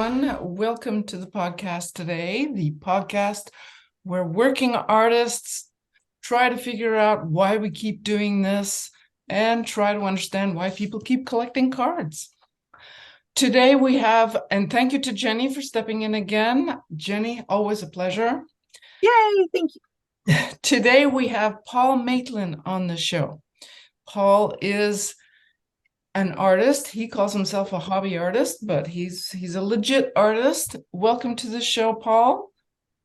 everyone. Welcome to the podcast today, the podcast where working artists try to figure out why we keep doing this and try to understand why people keep collecting cards. Today we have, and thank you to Jenny for stepping in again. Jenny, always a pleasure. Yay, thank you. Today we have Paul Maitland on the show. Paul is an artist. He calls himself a hobby artist, but he's a legit artist. Welcome to the show, Paul.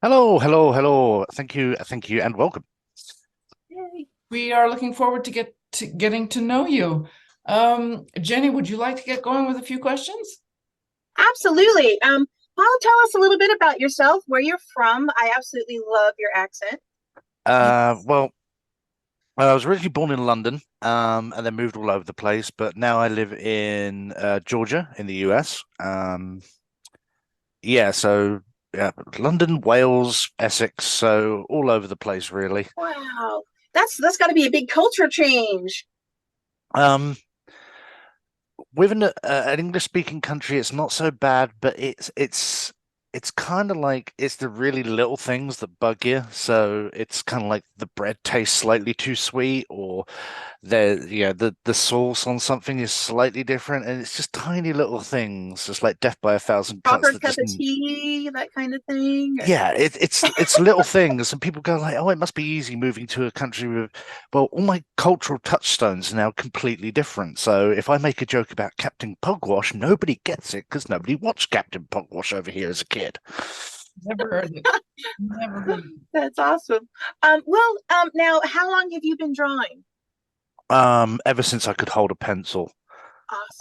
Hello. Thank you, and welcome. Yay. We are looking forward to getting to know you. Jenny, would you like to get going with a few questions? Absolutely. Paul, tell us a little bit about yourself, where you're from. I absolutely love your accent. Well, I was originally born in London, and then moved all over the place, but now I live in Georgia in the US. London, Wales, Essex, so all over the place, really. Wow, that's got to be a big culture change. Within an English-speaking country, it's not so bad, but it's kind of like it's the really little things that bug you. So it's kind of like the bread tastes slightly too sweet, or the sauce on something is slightly different, and it's just tiny little things, just like death by a thousand cuts. Proper cup of tea, that kind of thing. Yeah, it's little things, and people go like, "Oh, it must be easy moving to a country with." Well, all my cultural touchstones are now completely different. So if I make a joke about Captain Pugwash, nobody gets it because nobody watched Captain Pugwash over here as a kid. Never heard it. Never heard it. That's awesome. Now, how long have you been drawing? Ever since I could hold a pencil.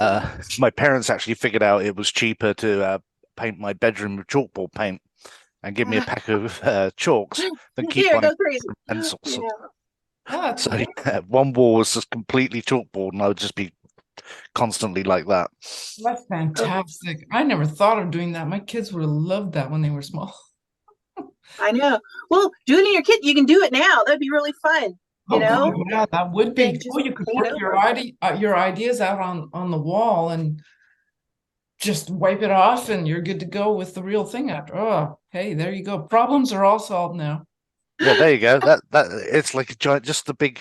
Awesome. My parents actually figured out it was cheaper to paint my bedroom with chalkboard paint and give me a pack of chalks than keep Here, buying go crazy. pencils. Yeah. So one wall was just completely chalkboard, and I would just be constantly like that. That's fantastic. I never thought of doing that. My kids would have loved that when they were small. I know. Well, do it in your kit. You can do it now. That'd be really fun. You know? God, yeah, that would be. Just You could paint put your ideas out on the wall and just wipe it off, and you're good to go with the real thing after. Oh, hey, there you go. Problems are all solved now. Yeah, there you go. That it's like a giant, just the big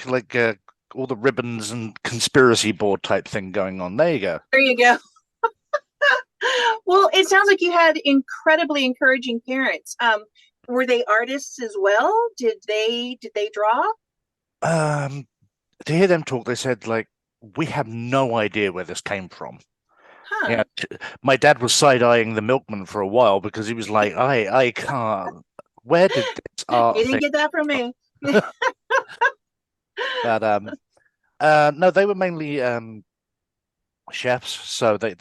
all the ribbons and conspiracy board type thing going on. There you go. There you go. Well, it sounds like you had incredibly encouraging parents. Were they artists as well? Did they draw? To hear them talk, they said like, we have no idea where this came from. Huh. Yeah, my dad was side-eyeing the milkman for a while because he was like, I can't. Where did this art You didn't get that from me. But no, they were mainly chefs, so they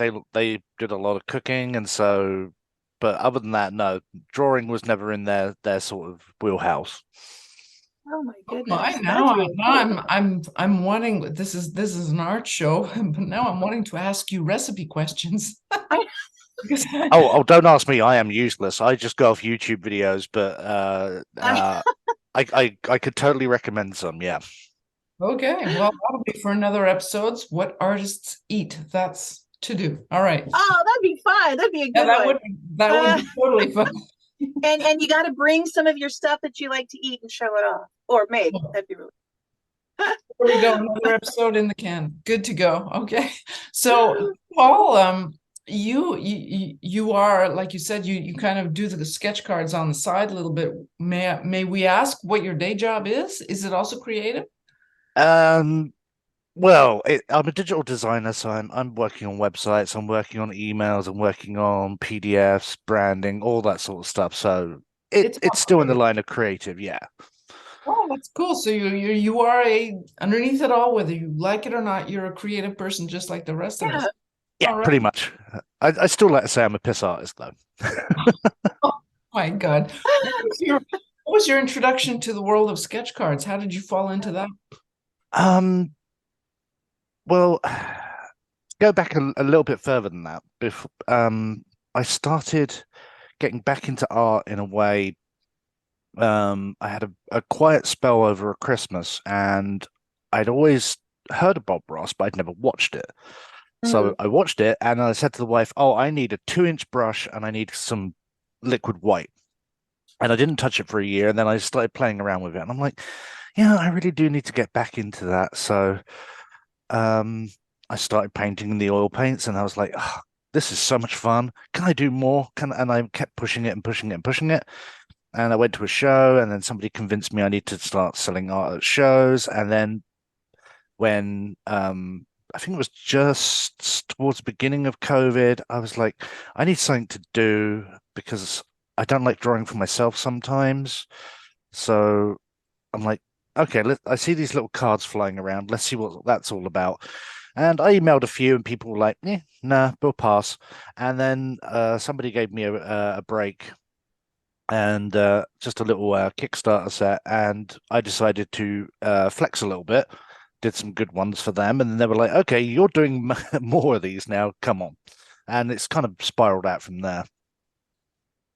did a lot of cooking, and so. But other than that, no, drawing was never in their sort of wheelhouse. Oh my Oh goodness. my, That's now really cool. I'm wanting, this is an art show, but now I'm wanting to ask you recipe questions. Because Oh, don't ask me. I am useless. I just go off YouTube videos, but I could totally recommend some. Yeah. Okay, well, that'll be for another episodes. What artists eat. That's to do. All right. Oh, that'd be fun. That'd be a Yeah, good that one. would be totally fun. And you got to bring some of your stuff that you like to eat and show it off or make. That'd be really. There we go, another episode in the can. Good to go. Okay. So, Paul, you are, like you said, you kind of do the sketch cards on the side a little bit. May we ask what your day job is? Is it also creative? Well, I'm a digital designer, so I'm working on websites, I'm working on emails, I'm working on PDFs, branding, all that sort of stuff. So it's still in the line of creative, yeah. Oh, that's cool. So you are underneath it all, whether you like it or not, you're a creative person just like the rest of us. Yeah, All pretty right. much. I still like to say I'm a piss artist, though. Oh my God. What was your introduction to the world of sketch cards? How did you fall into that? Well, go back a little bit further than that. I started getting back into art in a way. I had a quiet spell over a Christmas, and I'd always heard of Bob Ross, but I'd never watched it. Mhm. So I watched it and I said to the wife, "Oh, I need a 2-inch brush and I need some liquid white." And I didn't touch it for a year, and then I started playing around with it, and I'm like, "Yeah, I really do need to get back into that." So um, I started painting the oil paints, and I was like, "Oh, this is so much fun. Can I do more?" And I kept pushing it and pushing it and pushing it. And I went to a show, and then somebody convinced me I need to start selling art at shows. And then when I think it was just towards the beginning of COVID, I was like, I need something to do because I don't like drawing for myself sometimes. So I'm like, okay, I see these little cards flying around. Let's see what that's all about. And I emailed a few, and people were like, nah, we'll pass. And then somebody gave me a break and just a little Kickstarter set, and I decided to flex a little bit. Did some good ones for them, and then they were like, "Okay, you're doing more of these now. Come on," and it's kind of spiraled out from there.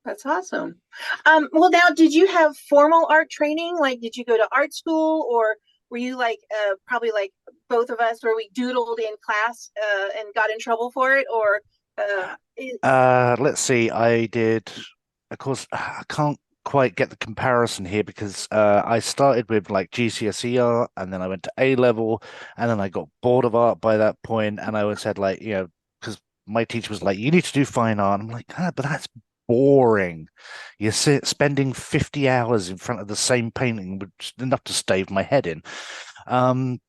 That's awesome. Well, now, did you have formal art training? Like, did you go to art school, or were you like probably like both of us, where we doodled in class and got in trouble for it? Or Let's see. I did, of course, I can't quite get the comparison here because I started with like GCSE art, and then I went to A level, and then I got bored of art by that point, and I said like, because my teacher was like, you need to do fine art. I'm like, but that's boring. Spending 50 hours in front of the same painting, which is enough to stave my head in.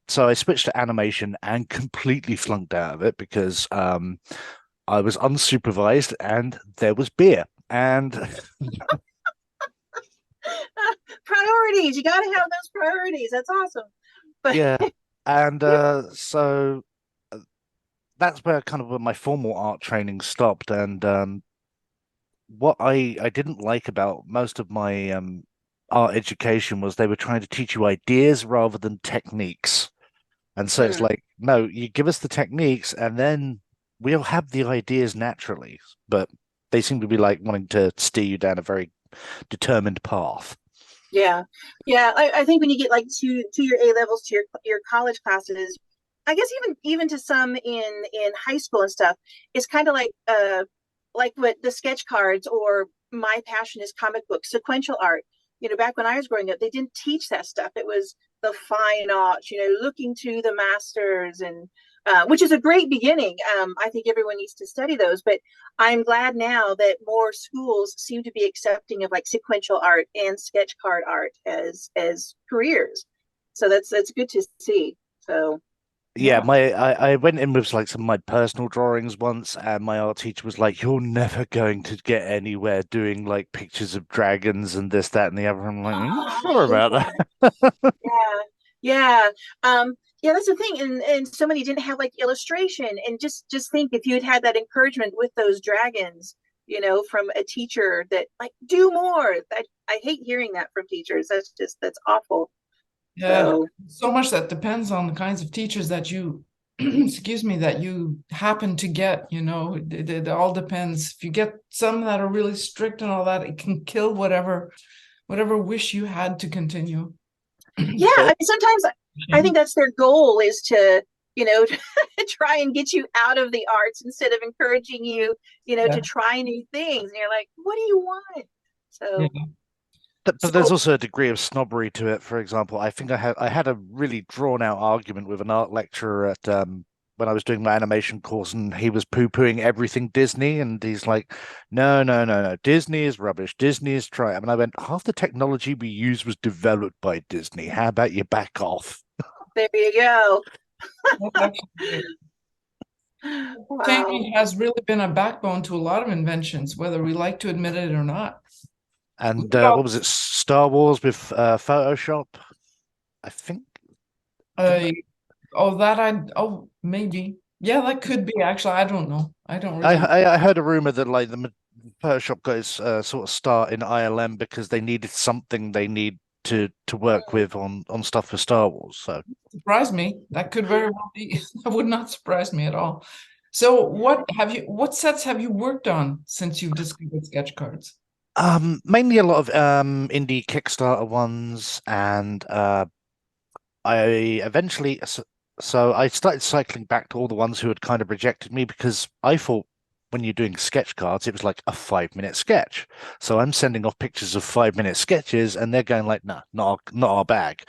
So I switched to animation and completely flunked out of it because I was unsupervised and there was beer. And priorities, you got to have those priorities. That's awesome. But yeah, and so that's where kind of my formal art training stopped. And what I didn't like about most of my art education was they were trying to teach you ideas rather than techniques. And so it's mm, like, no, you give us the techniques and then we'll have the ideas naturally. But they seem to be like wanting to steer you down a very determined path. yeah, yeah. I think when you get like to your A levels, to your college classes, I guess even to some in high school and stuff, it's kind of like what the sketch cards, or my passion is comic books, sequential art. Back when I was growing up, they didn't teach that stuff. It was the fine arts, looking to the masters, and which is a great beginning. I think everyone needs to study those, but I'm glad now that more schools seem to be accepting of like sequential art and sketch card art as careers. So that's good to see. So Yeah, Yeah. I went in with like some of my personal drawings once, and my art teacher was like, "You're never going to get anywhere doing like pictures of dragons and this, that, and the other." I'm like, "Are you I sure hate about that. that?" Yeah, yeah, yeah. That's the thing, and so many didn't have like illustration. And just think if you had had that encouragement with those dragons, from a teacher that like do more. That I hate hearing that from teachers. That's awful. Yeah, So so much that depends on the kinds of teachers that you, excuse me, that you happen to get, it all depends. If you get some that are really strict and all that, it can kill whatever wish you had to continue. yeah, I mean, sometimes I think that's their goal, is to try and get you out of the arts instead of encouraging you, Yeah, to try new things. And you're like, what do you want? yeah. So But there's So, also a degree of snobbery to it. For example, I think I had a really drawn out argument with an art lecturer at when I was doing my animation course, and he was poo-pooing everything Disney, and he's like, "No, no, no, no, Disney is rubbish. Disney is try." I mean, I went, half the technology we use was developed by Disney. How about you back off? there you go. that's actually Wow. painting has really been a backbone to a lot of inventions, whether we like to admit it or not. And What about what was it? Star Wars with Photoshop, I think. Didn't uh, oh, maybe. Yeah, that could be actually. I don't know. I don't I, really. I heard a rumor that like the Photoshop got its sort of start in ILM because they needed something they need to work with on stuff for Star Wars. So Surprise me. That could very well be. That would not surprise me at all. So, what sets have you worked on since you've discovered sketch cards? mainly a lot of indie Kickstarter ones, and I eventually So I started cycling back to all the ones who had kind of rejected me because I thought when you're doing sketch cards, it was like a 5 minute sketch. So I'm sending off pictures of 5 minute sketches and they're going like, nah, not our bag.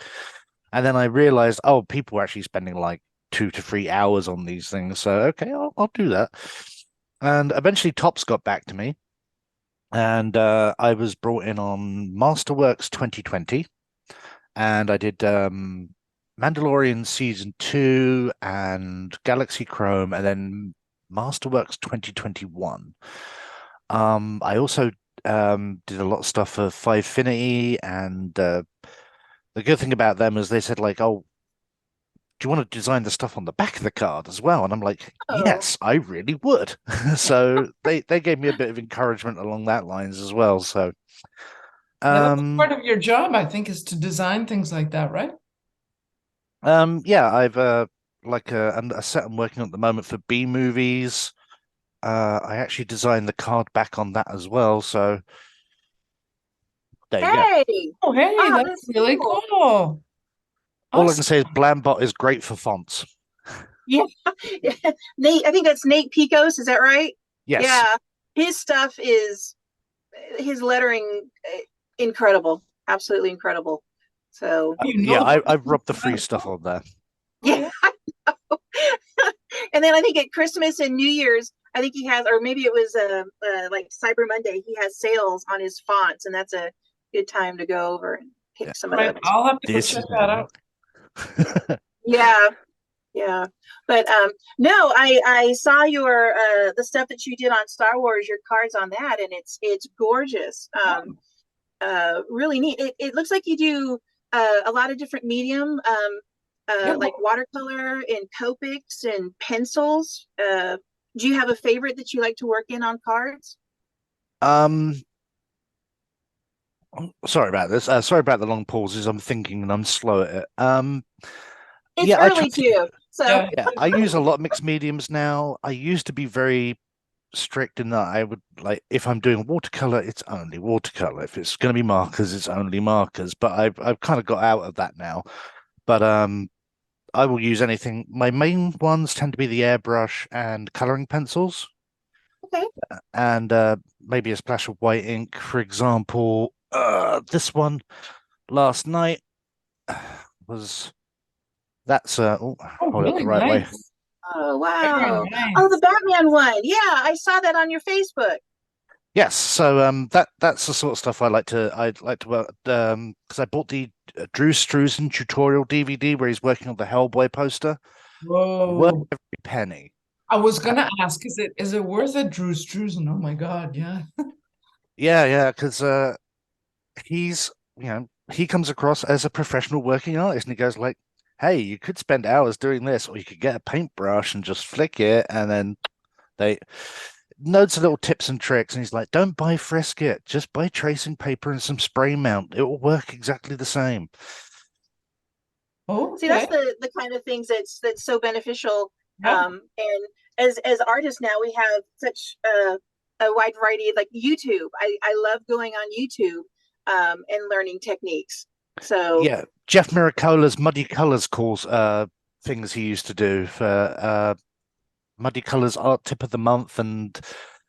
And then I realized, oh, people are actually spending like 2 to 3 hours on these things. So okay, I'll do that. And eventually Tops got back to me and I was brought in on Masterworks 2020 and I did Mandalorian season 2 and Galaxy Chrome, and then Masterworks 2021. I also did a lot of stuff for Fivefinity, and the good thing about them is they said like, "Oh, do you want to design the stuff on the back of the card as well?" And I'm like, Oh, "Yes, I really would." So they gave me a bit of encouragement along that lines as well. So Yeah, that's um part of your job, I think, is to design things like that, right? Yeah, I've like a set I'm working on at the moment for B movies. I actually designed the card back on that as well. So there you go. hey. Oh, hey, Oh, that's that's really cool. cool. All I can Awesome. say is Blambot is great for fonts. Yeah. Nate, I think that's Nate Picos, is that right? Yes. Yeah. His stuff is his lettering incredible. Absolutely incredible. So You Yeah, know the I've person rubbed the free behind it. stuff on there. Oh, yeah. yeah. And then I think at Christmas and New Year's, I think he has, or maybe it was like Cyber Monday, he has sales on his fonts, and that's a good time to go over and Yeah. pick some of Right. those. I'll have to go This check that out. Yeah, yeah. But no, I saw your the stuff that you did on Star Wars, your cards on that, and it's gorgeous. Oh, Really neat. It looks like you do a lot of different medium, yeah. like watercolor and Copics and pencils. Do you have a favorite that you like to work in on cards? um, sorry about this. Sorry about the long pauses. I'm thinking and I'm slow at it. It's Yeah, I try early to. too, so Yeah. Yeah, I use a lot of mixed mediums now. I used to be very strict in that I would like if I'm doing watercolor, it's only watercolor. If it's going to be markers, it's only markers. But I've kind of got out of that now. But I will use anything. My main ones tend to be the airbrush and coloring pencils, okay. and maybe a splash of white ink. For example, this one last night was that's Oh, hold it up the really right way. nice. Oh Very wow. Oh, the nice. Batman one. Yeah, I saw that on your Facebook. Yes, so that's the sort of stuff I'd like to work because I bought the Drew Struzan tutorial DVD where he's working on the Hellboy poster. Worth Whoa. every penny. I was gonna ask, is it worth it, Drew Struzan? Oh my God, yeah. Yeah, because he's he comes across as a professional working artist and he goes like, hey, you could spend hours doing this, or you could get a paintbrush and just flick it, and then they loads of little tips and tricks. And he's like, don't buy Fresket, just buy tracing paper and some spray mount. It will work exactly the same. See, that's Okay. the kind of things that's so beneficial. Yeah. And as artists now, we have such a wide variety of like YouTube. I love going on YouTube and learning techniques. So Yeah, Jeff Miracola's Muddy Colors calls things he used to do for Muddy Colors Art Tip of the Month, and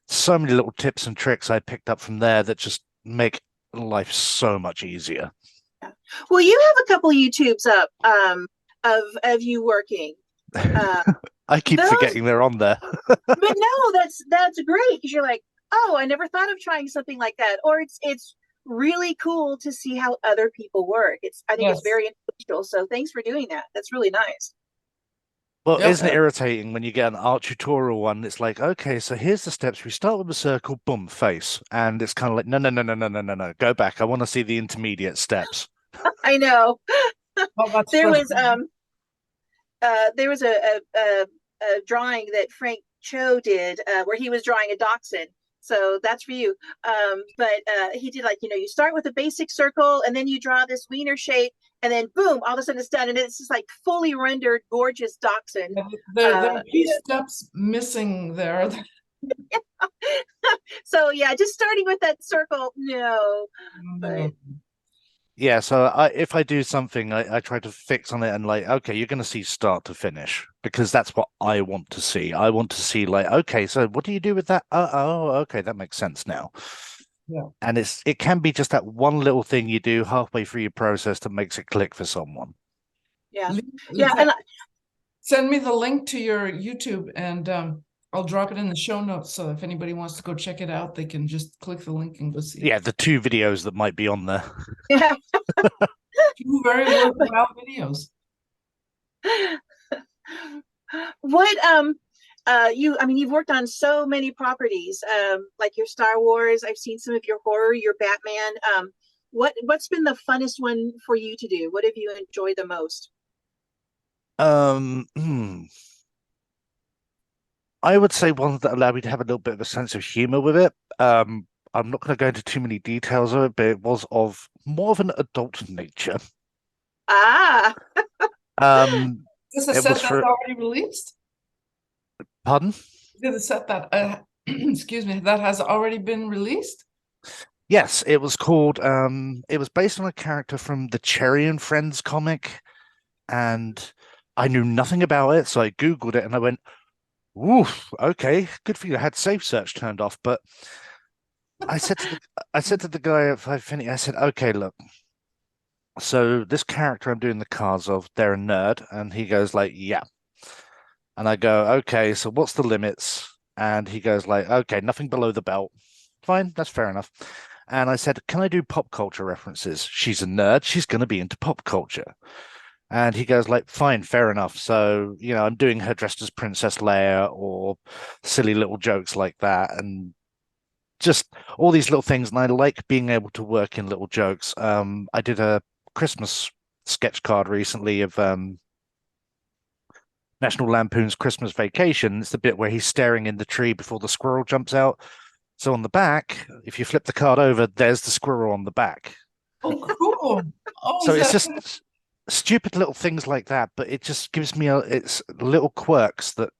so many little tips and tricks I picked up from there that just make life so much easier. yeah. Well, you have a couple YouTubes up of you working. Uh, I keep those, forgetting they're on there. but no, that's great because you're like, oh, I never thought of trying something like that. Or it's really cool to see how other people work. I think it's Yes. very influential. So thanks for doing that. That's really nice. Well, Yep. isn't it irritating when you get an art tutorial one? It's like, okay, so here's the steps. We start with a circle, boom, face. And it's kind of like, no, no, no, no, no, no, no, no. Go back. I want to see the intermediate steps. I know. Oh, that's There was frustrating. there was a drawing that Frank Cho did where he was drawing a dachshund. So that's for you. But he did like, you start with a basic circle and then you draw this wiener shape and then boom, all of a sudden it's done. And it's just like fully rendered, gorgeous dachshund. Yeah, there are a few Yeah. steps missing there. So yeah, just starting with that circle, no. But No. Yeah, so if I do something, I try to fix on it and like, okay, you're going to see start to finish because that's what I want to see. I want to see like, okay, so what do you do with that? Okay, that makes sense now. Yeah. And it can be just that one little thing you do halfway through your process that makes it click for someone. Yeah. In Yeah. fact, send me the link to your YouTube and I'll drop it in the show notes. So if anybody wants to go check it out, they can just click the link and go see it. Yeah, the 2 videos that might be on there. Yeah. 2 very worthwhile videos. What you've worked on so many properties, like your Star Wars. I've seen some of your horror, your Batman. What's been the funnest one for you to do? What have you enjoyed the most? Um, hmm. I would say one that allowed me to have a little bit of a sense of humor with it. I'm not going to go into too many details of it, but it was of more of an adult nature. Ah, Is this a It set was that's for, already released? pardon? Is it a set that, excuse me, that has already been released? Yes, it was called, it was based on a character from the Cherry and Friends comic, and I knew nothing about it, so I Googled it and I went, oof, okay, good for you. I had safe search turned off, but I said to the guy at 5 Finity, I said, okay, look, so this character I'm doing the cards of, they're a nerd, and he goes like, yeah. And I go, okay, so what's the limits? And he goes like, okay, nothing below the belt. Fine, that's fair enough. And I said, can I do pop culture references? She's a nerd, she's going to be into pop culture. And he goes like, fine, fair enough. So, I'm doing her dressed as Princess Leia or silly little jokes like that. And just all these little things. And I like being able to work in little jokes. I did a Christmas sketch card recently of National Lampoon's Christmas Vacation. It's the bit where he's staring in the tree before the squirrel jumps out. So on the back, if you flip the card over, there's the squirrel on the back. Oh, cool. Oh, So is it's that just stupid little things like that, but it just gives me it's little quirks that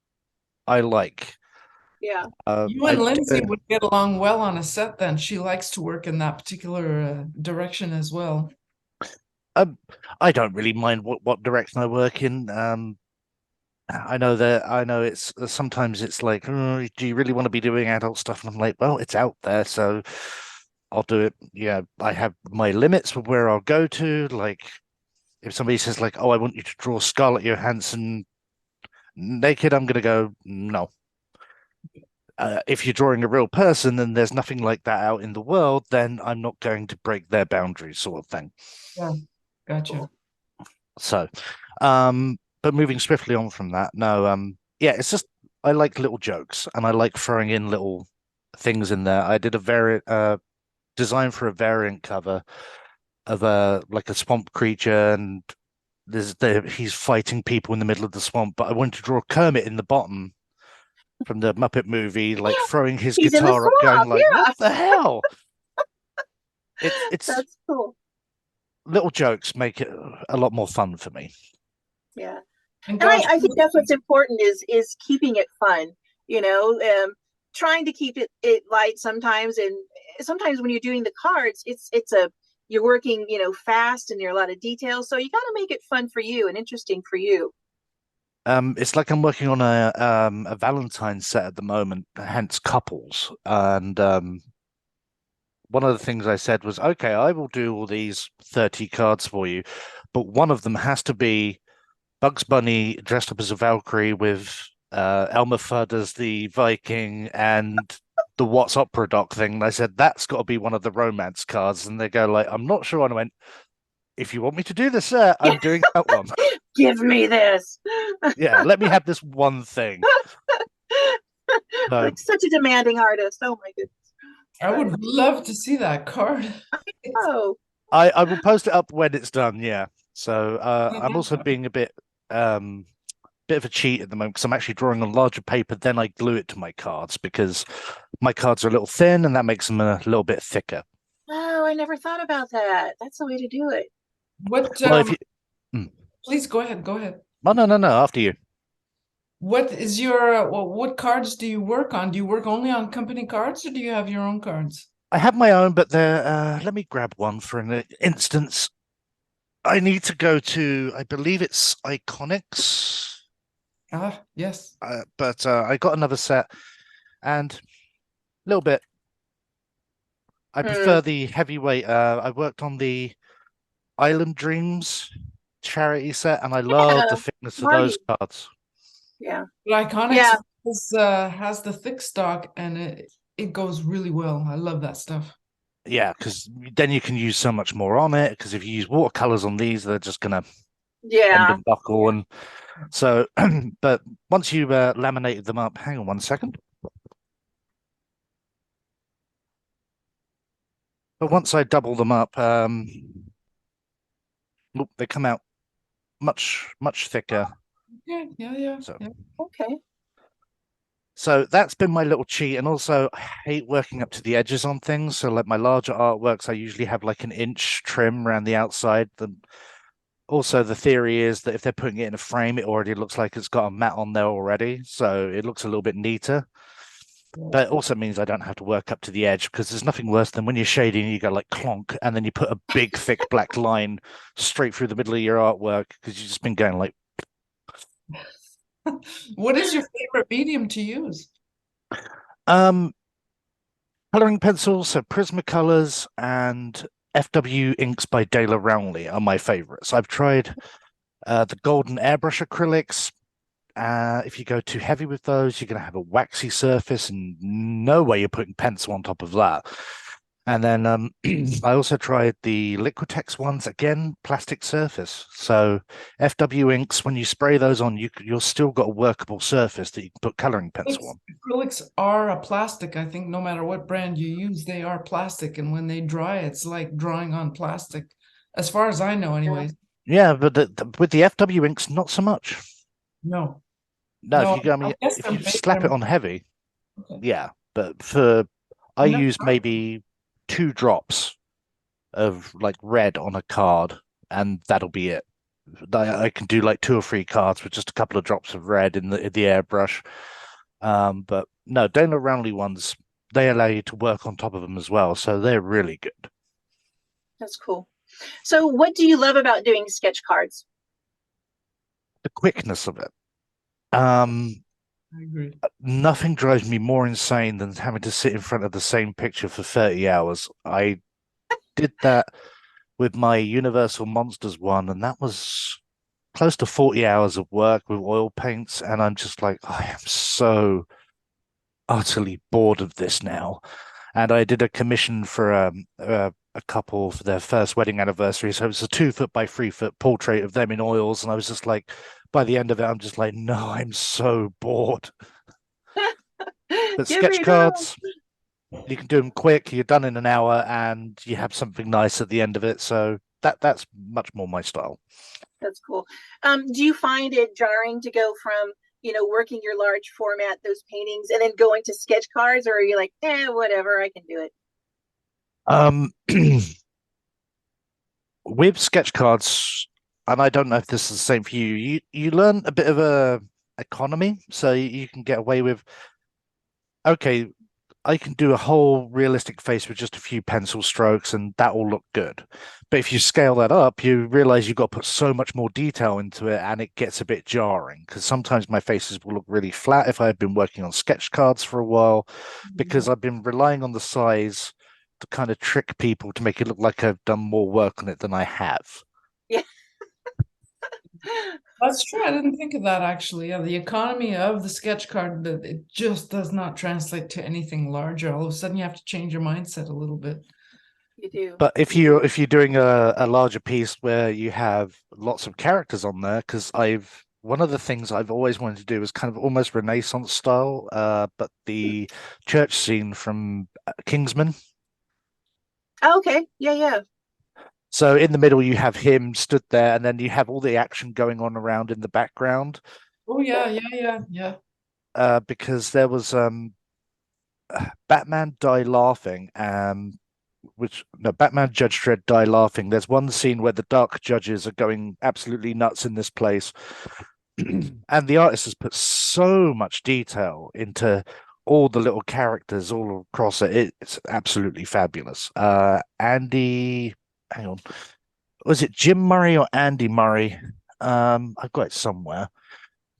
I like. yeah. you and Lindsay would get along well on a set then. She likes to work in that particular direction as well. I don't really mind what direction I work in. I know it's sometimes it's like, oh, do you really want to be doing adult stuff? And I'm like, well, it's out there, so I'll do it. Yeah, I have my limits for where I'll go to. Like, if somebody says like, oh, I want you to draw Scarlett Johansson naked, I'm gonna go, no. If you're drawing a real person and there's nothing like that out in the world, then I'm not going to break their boundaries, sort of thing. Yeah, gotcha. So, but moving swiftly on from that, no, yeah, it's just I like little jokes and I like throwing in little things in there. I did a design for a variant cover of a like a swamp creature, and he's fighting people in the middle of the swamp, but I wanted to draw Kermit in the bottom from the Muppet movie, like throwing his He's in the guitar up, going swamp, like, yeah. "What the hell?" It's That's cool. little jokes make it a lot more fun for me. Yeah. And And gosh, I think that's what's important is keeping it fun, trying to keep it light sometimes. And sometimes when you're doing the cards, you're working, fast and there are a lot of details. So you got to make it fun for you and interesting for you. It's like I'm working on a Valentine's set at the moment, hence couples. And one of the things I said was, okay, I will do all these 30 cards for you, but one of them has to be Bugs Bunny dressed up as a Valkyrie with Elmer Fudd as the Viking and the What's Opera Doc thing. And I said, that's got to be one of the romance cards. And they go like, I'm not sure. And I went, if you want me to do this, I'm doing that one. Give me this. Yeah, let me have this one thing. Like such a demanding artist. Oh my goodness. I would love to see that card. Oh. I will post it up when it's done, yeah. So I'm also being a bit of a cheat at the moment because I'm actually drawing on larger paper, then I glue it to my cards because my cards are a little thin and that makes them a little bit thicker. Oh, I never thought about that. That's the way to do it. What Well, if you please go ahead. Oh no, after you. What is your what cards do you work on? Do you work only on company cards or do you have your own cards? I have my own, but they're let me grab one for an instance. I need to go to, I believe it's Iconics, Ah, yes. but I got another set and a little bit. I Hmm. prefer the heavyweight. I worked on the Island Dreams charity set, and I love Yeah, the thickness of those Marty. cards. Yeah. But Iconics Yeah. has the thick stock and it goes really well. I love that stuff. Yeah, because then you can use so much more on it. Because if you use watercolors on these, they're just gonna bend Yeah. and buckle, and so. But once you've laminated them up, hang on one second. But once I double them up, they come out much thicker. Yeah, yeah, yeah, So yeah. Okay. so that's been my little cheat. And also I hate working up to the edges on things. So like my larger artworks, I usually have like an inch trim around the outside. Also the theory is that if they're putting it in a frame, it already looks like it's got a mat on there already. So it looks a little bit neater. But it also means I don't have to work up to the edge because there's nothing worse than when you're shading, you go like clonk, and then you put a big, thick black line straight through the middle of your artwork because you've just been going like, What is your favorite medium to use? um, coloring pencils, so Prismacolors and FW inks by Dale Rownley are my favorites. I've tried the golden airbrush acrylics. If you go too heavy with those, you're going to have a waxy surface, and no way you're putting pencil on top of that. And then I also tried the Liquitex ones, again, plastic surface. So FW inks, when you spray those on, you're still got a workable surface that you can put coloring pencil on. Acrylics are a plastic. I think no matter what brand you use, they are plastic. And when they dry, it's like drawing on plastic, as far as I know, Yeah. anyways. Yeah, but with the FW inks, not so much. No, No, if no, you go, I I mean, guess if you slap it on heavy, okay. yeah. But I No, use maybe 2 drops of like red on a card, and that'll be it. I can do like 2 or 3 cards with just a couple of drops of red in the airbrush. But no, Dana Rownley ones, they allow you to work on top of them as well, so they're really good. That's cool. So what do you love about doing sketch cards? The quickness of it. Um, I agree. Nothing drives me more insane than having to sit in front of the same picture for 30 hours. I did that with my Universal Monsters one, and that was close to 40 hours of work with oil paints. And I'm just like, I am so utterly bored of this now. And I did a commission for a couple for their first wedding anniversary. So it was a 2 foot by 3 foot portrait of them in oils. And I was just like, by the end of it, I'm just like, no, I'm so bored. But Give sketch me that. cards, you can do them quick. You're done in an hour, and you have something nice at the end of it. So that's much more my style. That's cool. Do you find it jarring to go from, working your large format, those paintings, and then going to sketch cards, or are you like, whatever, I can do it? Um, with sketch cards, and I don't know if this is the same for you. You learn a bit of a economy, so you can get away with. Okay, I can do a whole realistic face with just a few pencil strokes, and that will look good. But if you scale that up, you realize you've got to put so much more detail into it, and it gets a bit jarring because sometimes my faces will look really flat if I've been working on sketch cards for a while, because I've been relying on the size to kind of trick people to make it look like I've done more work on it than I have. Yeah. That's true. I didn't think of that actually. Yeah, the economy of the sketch card, that it just does not translate to anything larger. All of a sudden, you have to change your mindset a little bit. You do. But if you're doing a larger piece where you have lots of characters on there, because I've one of the things I've always wanted to do is kind of almost Renaissance style, but the church scene from Kingsman. Oh, okay. Yeah, yeah. So in the middle you have him stood there, and then you have all the action going on around in the background. Oh yeah, yeah, yeah, yeah. Because there was Batman Die Laughing, which no, Batman Judge Dredd Die Laughing. There's one scene where the Dark Judges are going absolutely nuts in this place, and the artist has put so much detail into all the little characters all across it. It's absolutely fabulous. Andy, hang on, was it Jim Murray or Andy Murray? I've got it somewhere,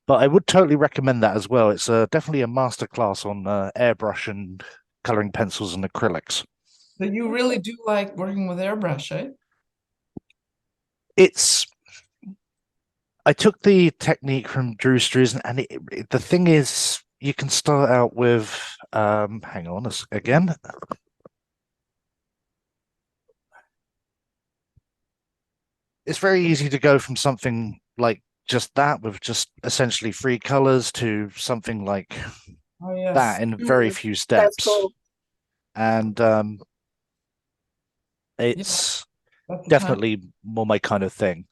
but I would totally recommend that as well. It's definitely a masterclass on airbrush and coloring pencils and acrylics. So you really do like working with airbrush, eh? I took the technique from Drew Struzan, and the thing is, you can start out with, hang on again. It's very easy to go from something like just that with just essentially 3 colors to something like that in very few steps. That's cool. And it's definitely more my kind of thing.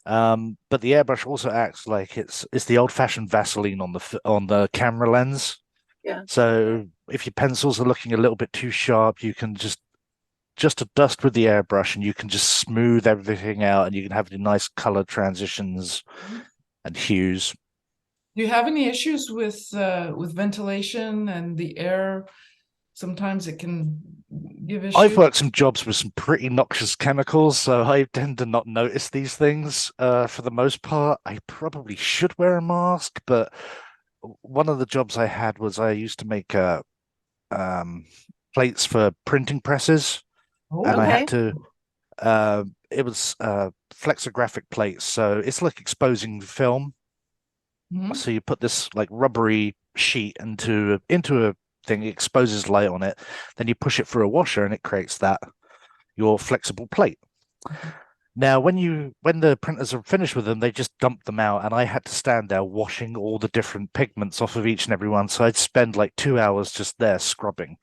But the airbrush also acts like it's the old-fashioned Vaseline on the camera lens. Yeah. So if your pencils are looking a little bit too sharp, you can just dust with the airbrush, and you can just smooth everything out, and you can have the nice color transitions and hues. Do you have any issues with ventilation and the air? Sometimes it can give issues. I've worked some jobs with some pretty noxious chemicals, so I tend to not notice these things for the most part. I probably should wear a mask, but one of the jobs I had was I used to make plates for printing presses, and I had to. It was flexographic plates, so it's like exposing film. So you put this like rubbery sheet into a thing, it exposes light on it, then you push it through a washer and it creates your flexible plate. Now when the printers are finished with them, they just dump them out, and I had to stand there washing all the different pigments off of each and every one. So I'd spend like 2 hours just there scrubbing,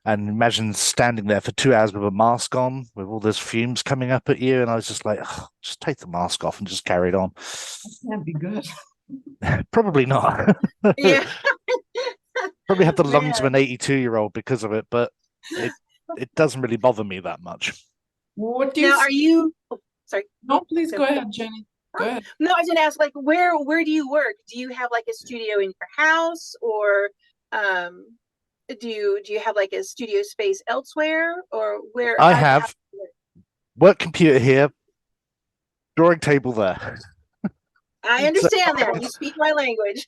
and imagine standing there for 2 hours with a mask on with all those fumes coming up at you, and I was just like, oh, just take the mask off and just carry it on. That can't be good. Probably not. Yeah. Probably have the lungs of an 82-year-old because of it, but it doesn't really bother me that much. What do you now? Are you? Oh, sorry. No, please go ahead, Jenny. Go ahead. No, I was going to ask, like, where do you work? Do you have like a studio in your house, or do you have like a studio space elsewhere, or where? I have work computer here, drawing table there. I understand that. You speak my language.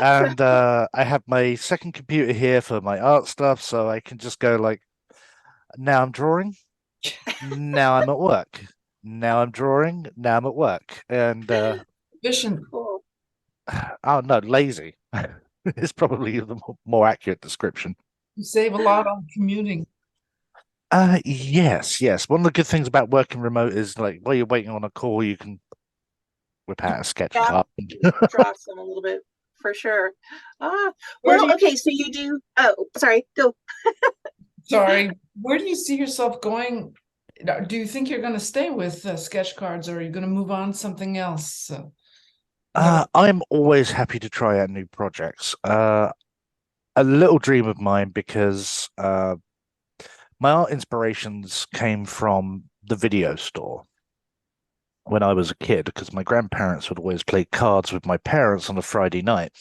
And I have my second computer here for my art stuff, so I can just go like, now I'm drawing, now I'm at work, now I'm drawing, now I'm at work, and efficient. Cool. Oh no, lazy is probably the more accurate description. You save a lot on commuting. Yes. One of the good things about working remote is, like, while you're waiting on a call, you can whip out a sketchbook. Draw some a little bit, for sure. Well, okay, so you do. Oh, sorry, go. Sorry, where do you see yourself going? Do you think you're going to stay with sketch cards, or are you going to move on to something else? I'm always happy to try out new projects. A little dream of mine, because my art inspirations came from the video store when I was a kid, because my grandparents would always play cards with my parents on a Friday night.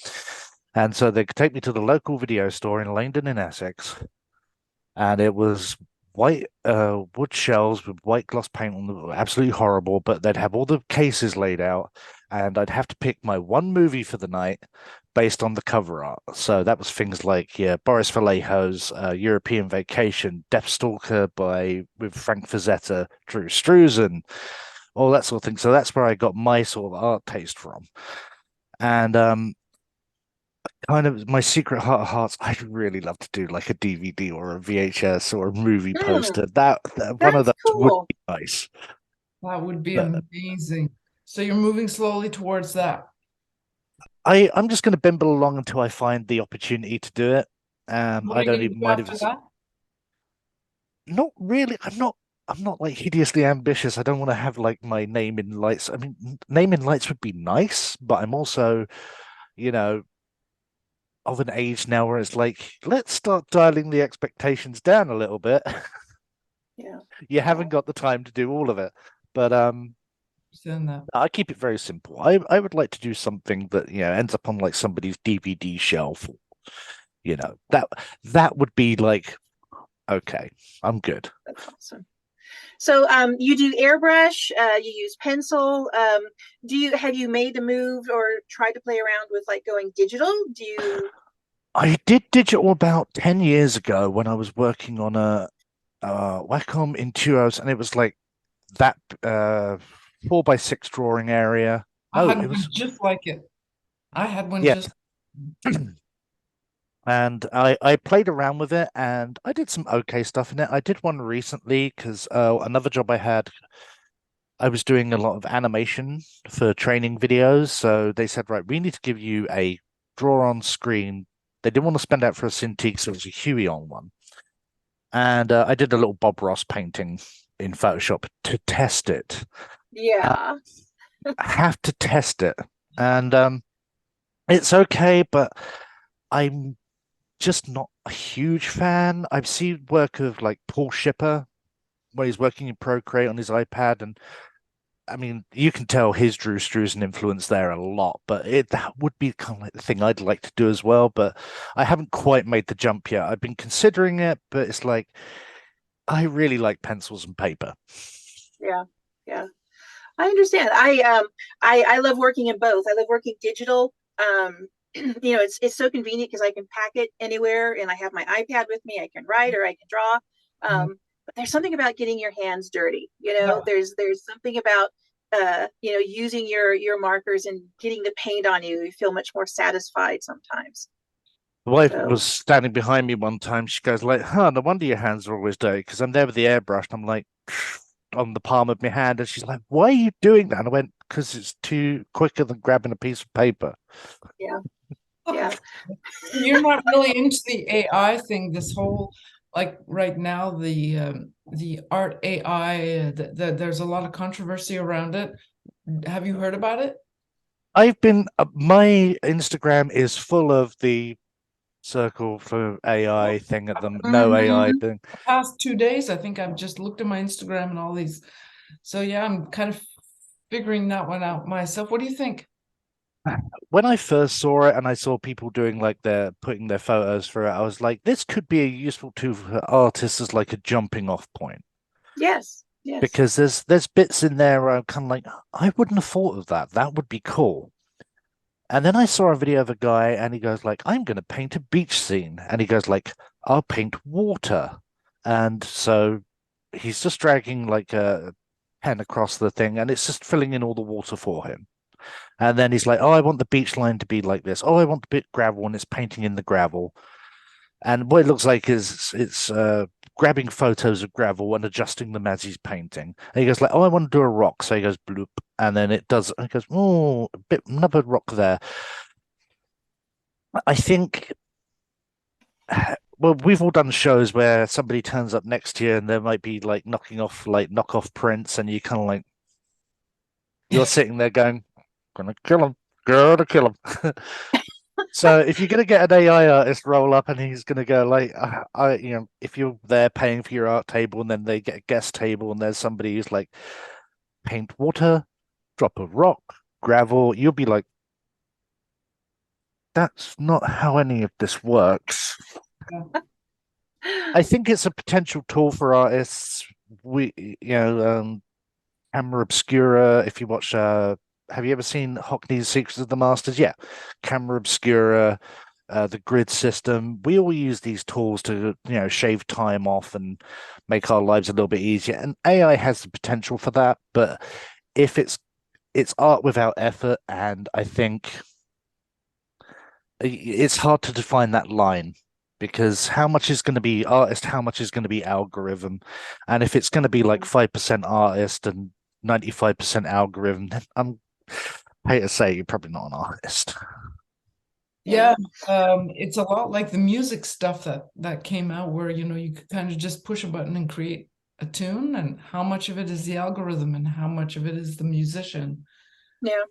And so they'd take me to the local video store in Langdon in Essex, and it was white wood shelves with white gloss paint on them, absolutely horrible, but they'd have all the cases laid out, and I'd have to pick my one movie for the night based on the cover art. So that was things like Boris Vallejo's European Vacation, Deathstalker with Frank Frazetta, Drew Struzan, all that sort of thing. So that's where I got my sort of art taste from. And kind of my secret heart of hearts, I'd really love to do like a DVD or a VHS or a movie poster. That one of those would be nice. That would be amazing. So you're moving slowly towards that. I'm just going to bimble along until I find the opportunity to do it. I don't even mind if it's not really. I'm not like hideously ambitious. I don't want to have like my name in lights. I mean, name in lights would be nice, but I'm also, of an age now where it's like, let's start dialing the expectations down a little bit. Yeah. You haven't got the time to do all of it. But I keep it very simple. I would like to do something that ends up on like somebody's DVD shelf That would be like, okay, I'm good. That's awesome. So you do airbrush, you use pencil. Have you made the move or tried to play around with like going digital? Do you? I did digital about 10 years ago when I was working on a Wacom Intuos, and it was like that 4x6 drawing area. I No, had it one was, just like it. I had one yeah. just. And I played around with it and I did some okay stuff in it. I did one recently because another job I had, I was doing a lot of animation for training videos. So they said, right, we need to give you a draw on screen. They didn't want to spend out for a Cintiq, so it was a Huey on one. And I did a little Bob Ross painting in Photoshop to test it. Yeah. I have to test it. And it's okay, but I'm just not a huge fan. I've seen work of like Paul Shipper, where he's working in Procreate on his iPad, and I mean, you can tell his Drew Struzan influence there a lot, but that would be kind of like the thing I'd like to do as well. But I haven't quite made the jump yet. I've been considering it, but it's like I really like pencils and paper. Yeah. Yeah. I understand. I love working in both. I love working digital. It's so convenient because I can pack it anywhere and I have my iPad with me. I can write or I can draw. But there's something about getting your hands dirty. Yeah. There's something about using your markers and getting the paint on you. You feel much more satisfied sometimes. The wife So was standing behind me one time. She goes like, "Huh, no wonder your hands are always dirty." Because I'm there with the airbrush. And I'm like on the palm of my hand, and she's like, "Why are you doing that?" And I went, "Because it's too quicker than grabbing a piece of paper." yeah, yeah. You're not really into the AI thing, this whole like right now the art AI, there's a lot of controversy around it. Have you heard about it? I've been my Instagram is full of the circle for AI thing at them, no AI Mhm. thing. The past 2 days, I think I've just looked at my Instagram and all these. So yeah, I'm kind of figuring that one out myself. What do you think? When I first saw it and I saw people doing like they're putting their photos for it, I was like, this could be a useful tool for artists as like a jumping off point. Yes, yes. Because there's bits in there where I'm kind of like, I wouldn't have thought of that. That would be cool. And then I saw a video of a guy and he goes like, I'm going to paint a beach scene. And he goes like, I'll paint water. And so he's just dragging like a pen across the thing and it's just filling in all the water for him. And then he's like, oh, I want the beach line to be like this. Oh, I want the bit gravel and it's painting in the gravel. And what it looks like is it's grabbing photos of gravel and adjusting them as he's painting. And he goes like, "Oh, I want to do a rock." So he goes bloop, and then it does. And he goes, "Oh, a bit another rock there." I think. Well, we've all done shows where somebody turns up next to you and there might be like knocking off like knockoff prints, and you kind of like you're sitting there going, "Gonna kill him, gonna kill him." So if you're gonna get an AI artist roll up and he's gonna go like, if you're there paying for your art table and then they get a guest table and there's somebody who's like, paint water, drop a rock, gravel, you'll be like, that's not how any of this works. I think it's a potential tool for artists. Camera Obscura. If you watch, have you ever seen Hockney's Secrets of the Masters? Yeah, Camera Obscura, the grid system. We all use these tools to, shave time off and make our lives a little bit easier. And AI has the potential for that, but if it's art without effort, and I think it's hard to define that line because how much is going to be artist, how much is going to be algorithm, and if it's going to be like 5% artist and 95% algorithm, then I hate to say you're probably not an artist. Yeah, it's a lot like the music stuff that came out where you could kind of just push a button and create a tune, and how much of it is the algorithm and how much of it is the musician. Yeah.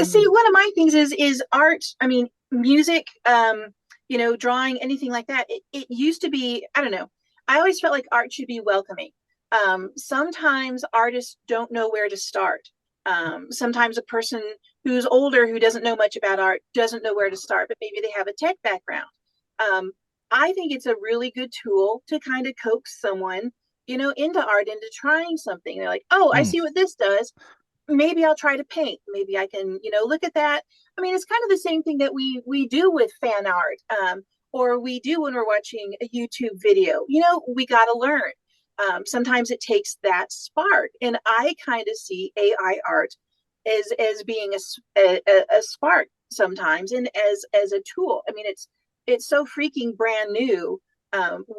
See, one of my things is art. I mean, music, drawing, anything like that. It used to be, I don't know. I always felt like art should be welcoming. Sometimes artists don't know where to start. Sometimes a person who's older, who doesn't know much about art, doesn't know where to start, but maybe they have a tech background. I think it's a really good tool to kind of coax someone, into art, into trying something. They're like, oh, I see what this does. Maybe I'll try to paint. Maybe I can, look at that. I mean, it's kind of the same thing that we do with fan art, or we do when we're watching a YouTube video. We got to learn. Sometimes it takes that spark, and I kind of see AI art as being a spark sometimes, and as a tool. I mean, it's so freaking brand new.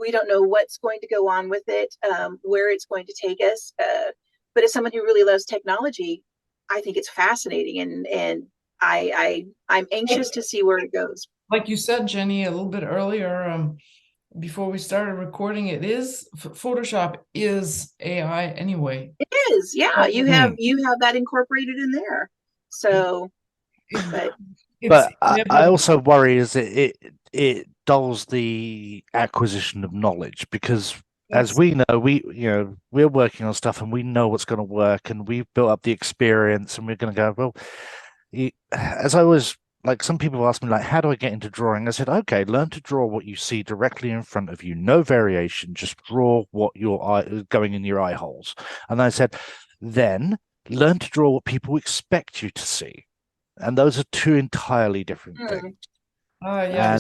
We don't know what's going to go on with it, where it's going to take us. But as someone who really loves technology, I think it's fascinating, and I'm anxious to see where it goes. Like you said, Jenny, a little bit earlier, before we started recording, it is Photoshop is AI anyway. It is, yeah. You have that incorporated in there. So, but I also worry is it dulls the acquisition of knowledge, because as we know, we're working on stuff and we know what's going to work, and we've built up the experience, and we're going to go, well, as I was like, some people ask me, like, how do I get into drawing? I said, okay, learn to draw what you see directly in front of you, no variation, just draw what your eye going in your eye holes. And I said, then learn to draw what people expect you to see. And those are two entirely different things. Yeah,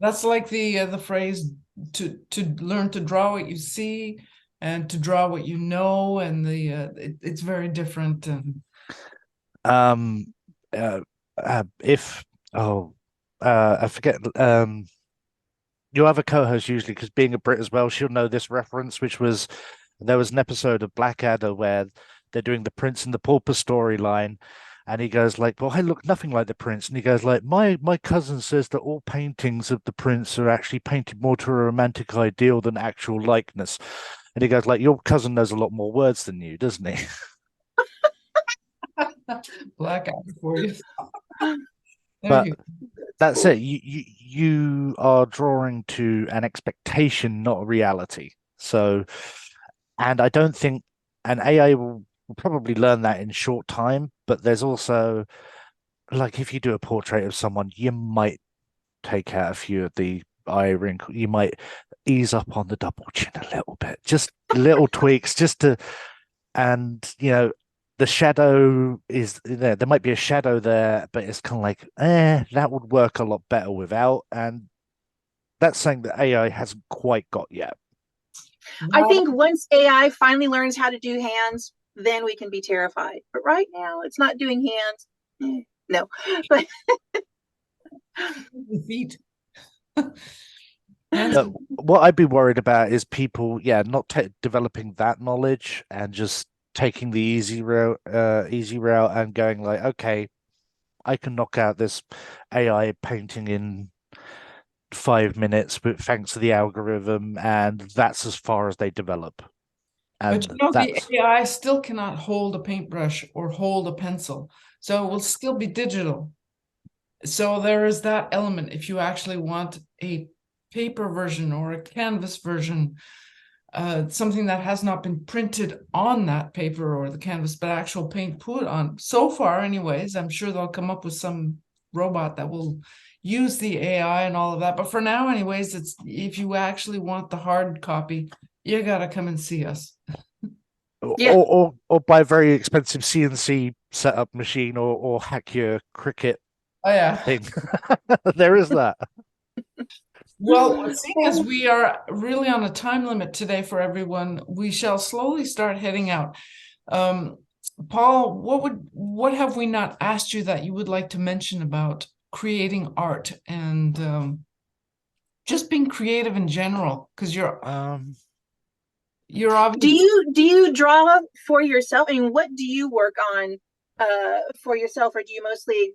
that's like the phrase to learn to draw what you see and to draw what you know, and it's very different. And I forget. Your other co-host usually, because being a Brit as well, she'll know this reference, which was there was an episode of Blackadder where they're doing the Prince and the Pauper storyline. And he goes like, well, I look nothing like the prince. And he goes like, my cousin says that all paintings of the prince are actually painted more to a romantic ideal than actual likeness. And he goes like, your cousin knows a lot more words than you, doesn't he? Blackout for you. But that's it. You are drawing to an expectation, not a reality. So, and I don't think an AI will probably learn that in short time, but there's also, like, if you do a portrait of someone, you might take out a few of the eye wrinkles, you might ease up on the double chin a little bit, just little tweaks, just to, and the shadow is there. There might be a shadow there, but it's kind of like, that would work a lot better without, and that's something that AI hasn't quite got yet. I think once AI finally learns how to do hands, then we can be terrified. But right now, it's not doing hands. No, but the feet. What I'd be worried about is people, not developing that knowledge and just taking the easy route and going like, okay, I can knock out this AI painting in 5 minutes, but thanks to the algorithm, and that's as far as they develop. And but the AI still cannot hold a paintbrush or hold a pencil, so it will still be digital. So there is that element. If you actually want a paper version or a canvas version, something that has not been printed on that paper or the canvas, but actual paint put on. So far, anyways, I'm sure they'll come up with some robot that will use the AI and all of that. But for now, anyways, it's if you actually want the hard copy, you gotta come and see us. Yeah. Or buy a very expensive CNC setup machine, or hack your Cricut thing. There is that. Well, seeing as we are really on a time limit today for everyone, we shall slowly start heading out. Paul, what have we not asked you that you would like to mention about creating art and just being creative in general? Because you're obviously. Do you draw for yourself? I mean, what do you work on for yourself, or do you mostly,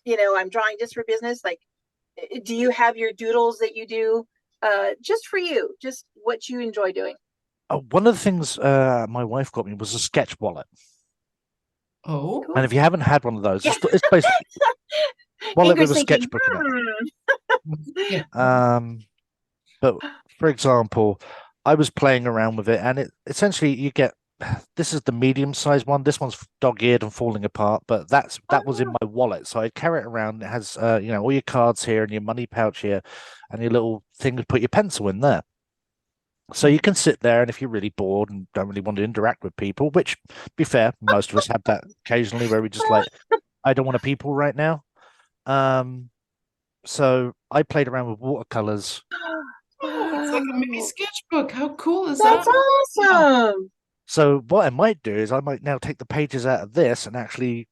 I'm drawing just for business? Like, do you have your doodles that you do just for you, just what you enjoy doing? One of the things my wife got me was a sketch wallet. Oh, and if you haven't had one of those, it's basically wallet with a sketchbook in it. But for example, I was playing around with it, and it essentially you get this is the medium-sized one. This one's dog-eared and falling apart, but that was in Oh, my wallet, so I carry it around. It has all your cards here and your money pouch here, and your little thing to put your pencil in there. So you can sit there, and if you're really bored and don't really want to interact with people, which, be fair, most of us have that occasionally, where we just like, I don't want to people right now. Um, so I played around with watercolors. Oh, it's like a mini wow, sketchbook. How cool is that? that's awesome. So what I might do is I might now take the pages out of this and actually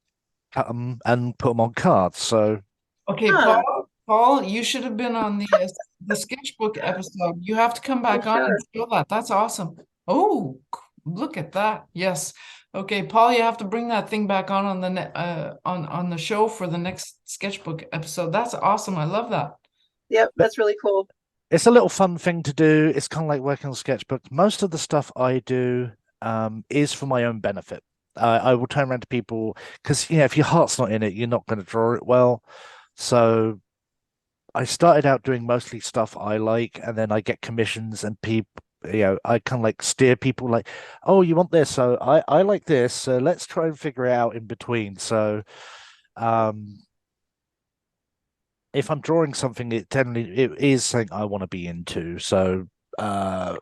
cut them and put them on cards. So Okay, Huh, Paul, you should have been on the sketchbook episode. You have to come for back on and sure. show that. That's awesome. Oh, look at that. Yes. Okay, Paul, you have to bring that thing back on the on the show for the next sketchbook episode. That's awesome. I love that. Yep, but that's really cool. it's a little fun thing to do. It's kind of like working on sketchbooks. Most of the stuff I do is for my own benefit. I will turn around to people because if your heart's not in it, you're not going to draw it well. So I started out doing mostly stuff I like, and then I get commissions and people, I kind of like steer people like, oh, you want this? So I like this. So let's try and figure it out in between. So um, if I'm drawing something, it is something I want to be into. So uh,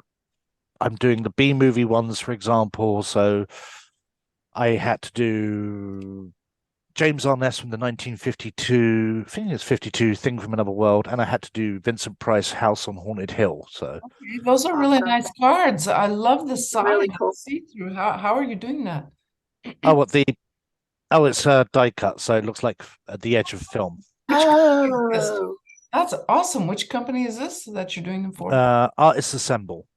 I'm doing the B movie ones, for example. So I had to do James Arness from the 1952, I think it's 52, Thing from Another World, and I had to do Vincent Price, House on Haunted Hill. So, Okay, those are really Awesome. nice cards. I love the side. Really cool. See through. How are you doing that? oh, what the it's die cut, so it looks like at the edge of film. Which company is this? Oh, That's awesome. Which company is this that you're doing them for? Artists Assemble.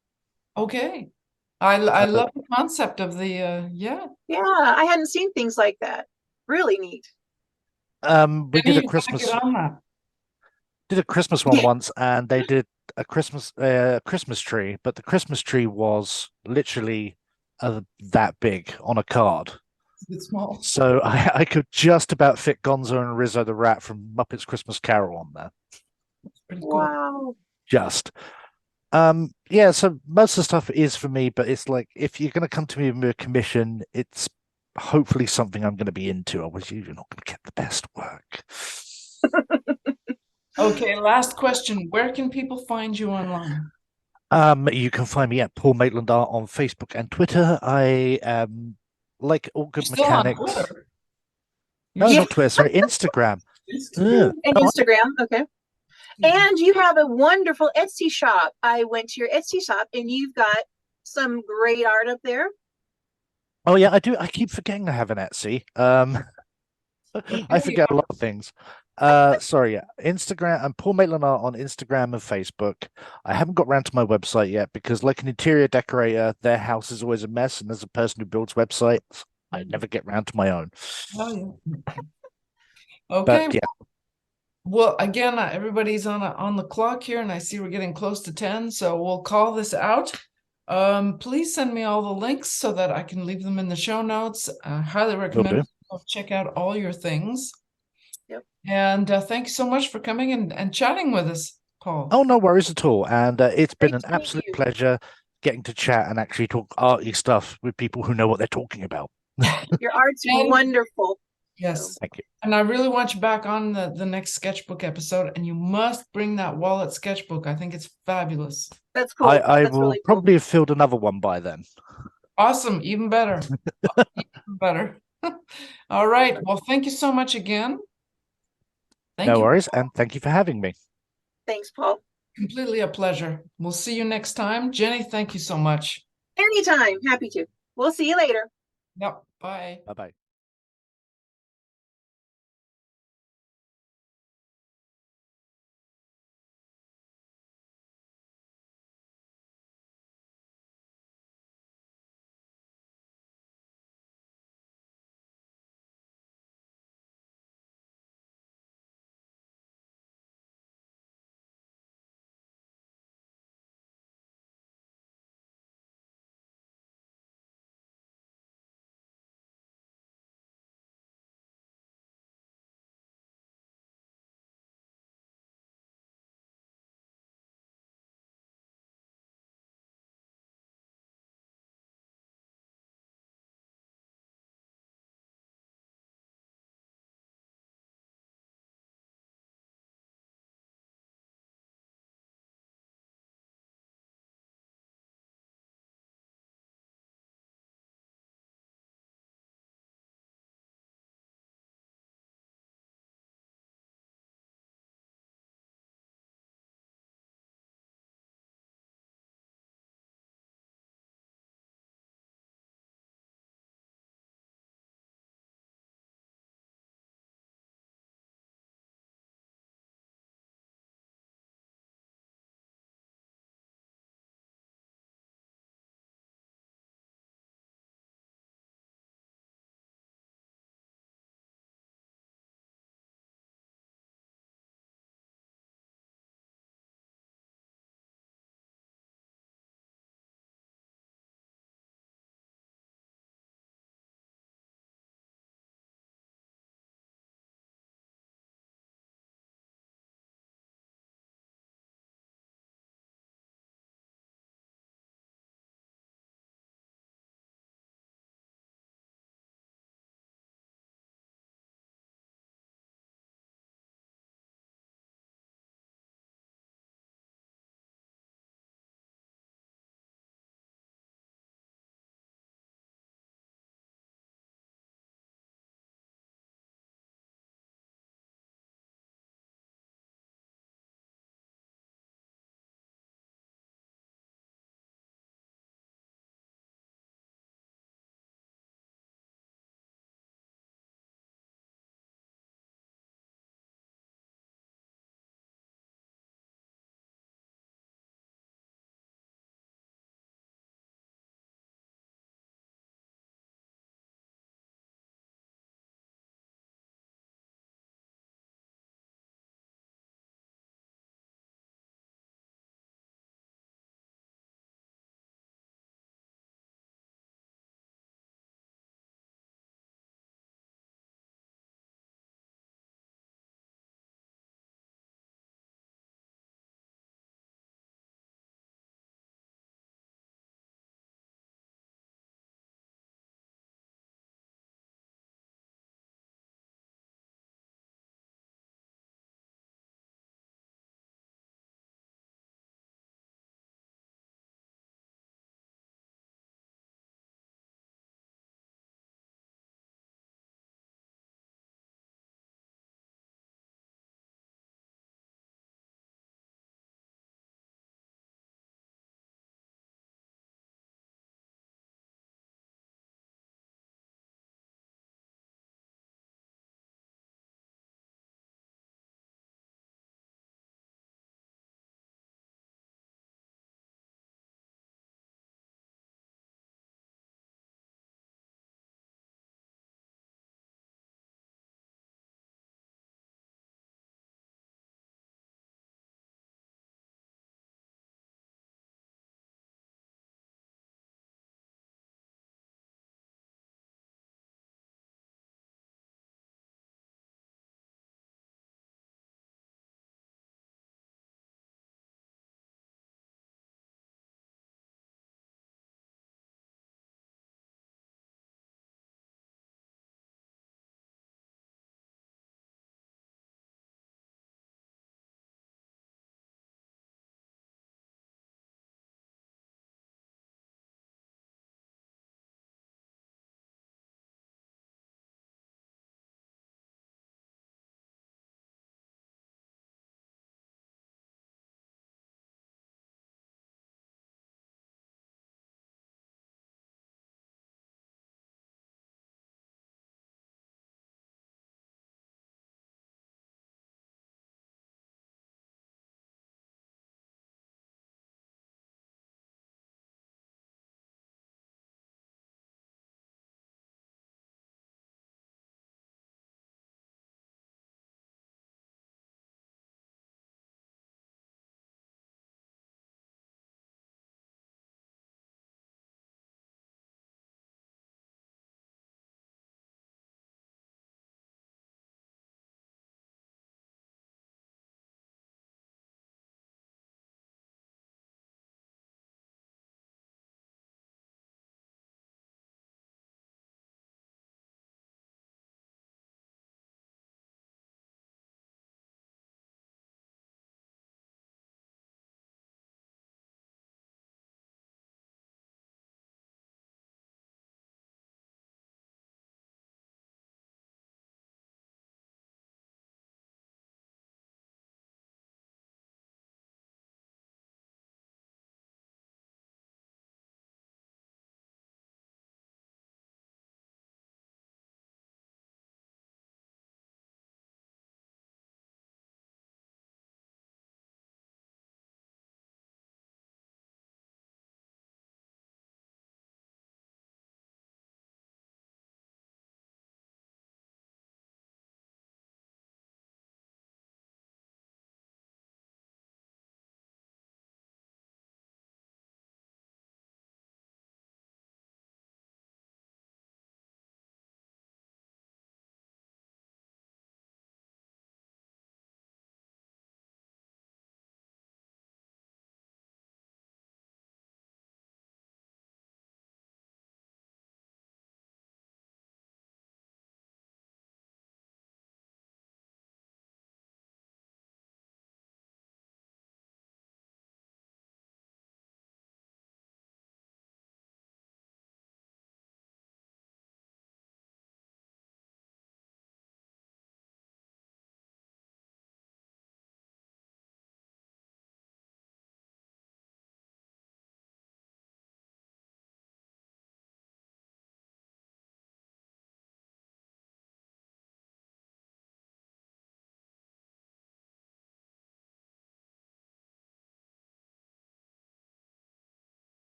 Okay. I So, love the concept of the yeah. yeah, I hadn't seen things like that. Really neat. we Jenny, you gotta get on that. did a Christmas one Yeah. once, and they did a Christmas tree, but the Christmas tree was literally that big on a card. It's small. So I could just about fit Gonzo and Rizzo the Rat from Muppets Christmas Carol on there. It's pretty cool. Wow. Just. Yeah, so most of the stuff is for me, but it's like if you're gonna come to me with a commission, it's hopefully something I'm gonna be into. Otherwise, you're not gonna get the best work. Okay, last question. Where can people find you online? You can find me at Paul Maitland Art on Facebook and Twitter. I am like all You're good still on mechanics. Twitter. You're No, Yeah, not Twitter, sorry, Instagram. Instagram. and No, Instagram. Okay. And you have a wonderful Etsy shop. I went to your Etsy shop and you've got some great art up there. oh yeah, I do. I keep forgetting I have an Etsy. I Okay. forget a lot of things. Sorry, yeah. Instagram and Paul Maitland Art on Instagram and Facebook. I haven't got around to my website yet because, like an interior decorator, their house is always a mess, and as a person who builds websites, I never get round to my own. Oh, yeah. But Okay. yeah, Well, again, everybody's on the clock here, and I see we're getting close to 10, so we'll call this out. Please send me all the links so that I can leave them in the show notes. I highly will recommend do. people check out all your things. Yep. And thank you so much for coming and chatting with us, Paul. Oh, no worries at all. And it's been Great an to meet absolute you. pleasure getting to chat and actually talk arty stuff with people who know what they're talking about. Your art's And wonderful. So yes, Thank you. and I really want you back on the next sketchbook episode, and you must bring that wallet sketchbook. I think it's fabulous. that's I, cool. I That's will really cool. probably have filled another one by then. Awesome, even better. Even better. All right. Well, thank you so much again. Thank No you. worries, and thank you for having me. Thanks, Paul. Completely a pleasure. We'll see you next time. Jenny, thank you so much. Anytime. Happy to. We'll see you later. Yep. Bye. Bye bye.